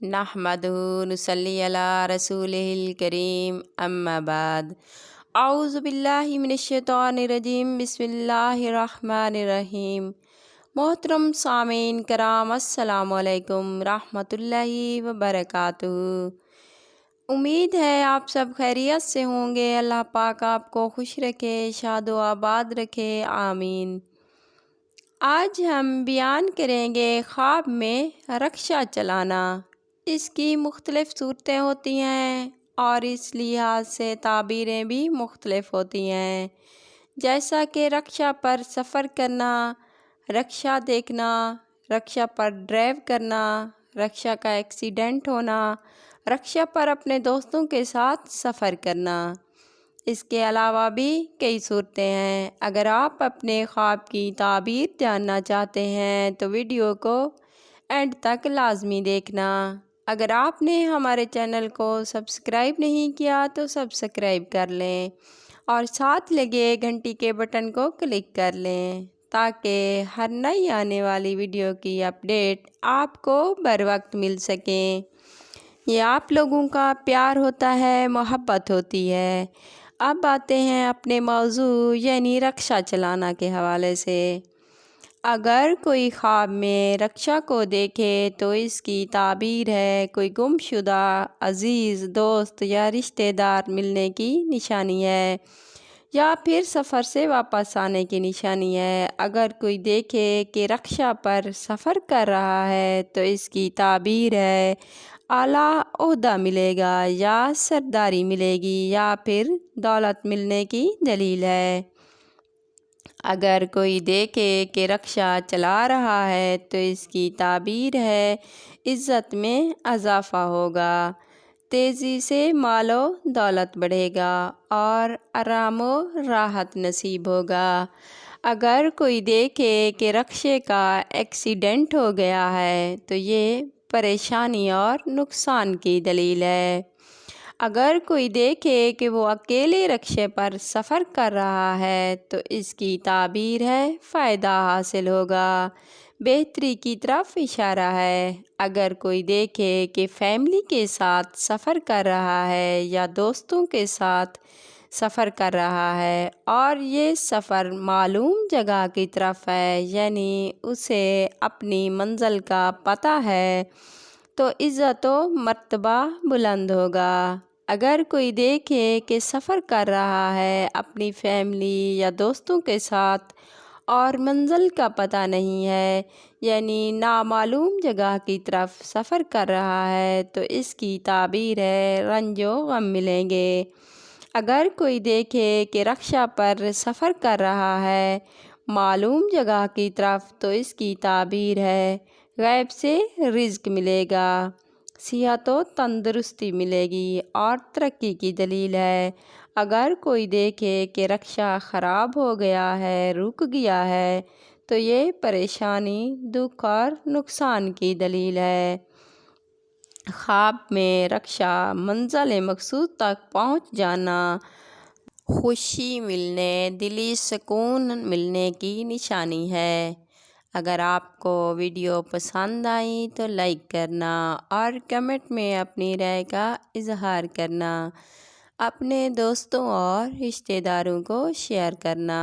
نحمدہ نصلی علی رسولہ الکریم اما بعد اعوذ باللہ من الشیطان الرجیم بسم اللہ الرحمن الرحیم۔ محترم سامعین کرام السلام علیکم رحمۃ اللہ وبرکاتہ۔ امید ہے آپ سب خیریت سے ہوں گے۔ اللہ پاک آپ کو خوش رکھے، شاد و آباد رکھے، آمین۔ آج ہم بیان کریں گے خواب میں رکشہ چلانا۔ اس کی مختلف صورتیں ہوتی ہیں اور اس لحاظ سے تعبیریں بھی مختلف ہوتی ہیں، جیسا کہ رکشہ پر سفر کرنا، رکشہ دیکھنا، رکشہ پر ڈرائیو کرنا، رکشہ کا ایکسیڈنٹ ہونا، رکشہ پر اپنے دوستوں کے ساتھ سفر کرنا۔ اس کے علاوہ بھی کئی صورتیں ہیں۔ اگر آپ اپنے خواب کی تعبیر جاننا چاہتے ہیں تو ویڈیو کو اینڈ تک لازمی دیکھنا۔ اگر آپ نے ہمارے چینل کو سبسکرائب نہیں کیا تو سبسکرائب کر لیں اور ساتھ لگے گھنٹی کے بٹن کو کلک کر لیں تاکہ ہر نئی آنے والی ویڈیو کی اپڈیٹ آپ کو بر وقت مل سکیں۔ یہ آپ لوگوں کا پیار ہوتا ہے، محبت ہوتی ہے۔ اب آتے ہیں اپنے موضوع یعنی رکشہ چلانا کے حوالے سے۔ اگر کوئی خواب میں رکشہ کو دیکھے تو اس کی تعبیر ہے کوئی گم شدہ عزیز، دوست یا رشتہ دار ملنے کی نشانی ہے یا پھر سفر سے واپس آنے کی نشانی ہے۔ اگر کوئی دیکھے کہ رکشہ پر سفر کر رہا ہے تو اس کی تعبیر ہے اعلیٰ عہدہ ملے گا یا سرداری ملے گی یا پھر دولت ملنے کی دلیل ہے۔ اگر کوئی دیکھے کہ رکشہ چلا رہا ہے تو اس کی تعبیر ہے عزت میں اضافہ ہوگا، تیزی سے مال و دولت بڑھے گا اور آرام و راحت نصیب ہوگا۔ اگر کوئی دیکھے کہ رکشے کا ایکسیڈنٹ ہو گیا ہے تو یہ پریشانی اور نقصان کی دلیل ہے۔ اگر کوئی دیکھے کہ وہ اکیلے رکشے پر سفر کر رہا ہے تو اس کی تعبیر ہے فائدہ حاصل ہوگا، بہتری کی طرف اشارہ ہے۔ اگر کوئی دیکھے کہ فیملی کے ساتھ سفر کر رہا ہے یا دوستوں کے ساتھ سفر کر رہا ہے اور یہ سفر معلوم جگہ کی طرف ہے یعنی اسے اپنی منزل کا پتہ ہے تو عزت و مرتبہ بلند ہوگا۔ اگر کوئی دیکھے کہ سفر کر رہا ہے اپنی فیملی یا دوستوں کے ساتھ اور منزل کا پتہ نہیں ہے یعنی نامعلوم جگہ کی طرف سفر کر رہا ہے تو اس کی تعبیر ہے رنج و غم ملیں گے۔ اگر کوئی دیکھے کہ رکشہ پر سفر کر رہا ہے معلوم جگہ کی طرف تو اس کی تعبیر ہے غیب سے رزق ملے گا، صحت و تندرستی ملے گی اور ترقی کی دلیل ہے۔ اگر کوئی دیکھے کہ رکشہ خراب ہو گیا ہے، رک گیا ہے تو یہ پریشانی، دکھ اور نقصان کی دلیل ہے۔ خواب میں رکشہ منزل مقصود تک پہنچ جانا، خوشی ملنے، دلی سکون ملنے کی نشانی ہے۔ اگر آپ کو ویڈیو پسند آئی تو لائک کرنا اور کمنٹ میں اپنی رائے کا اظہار کرنا، اپنے دوستوں اور رشتہ داروں کو شیئر کرنا۔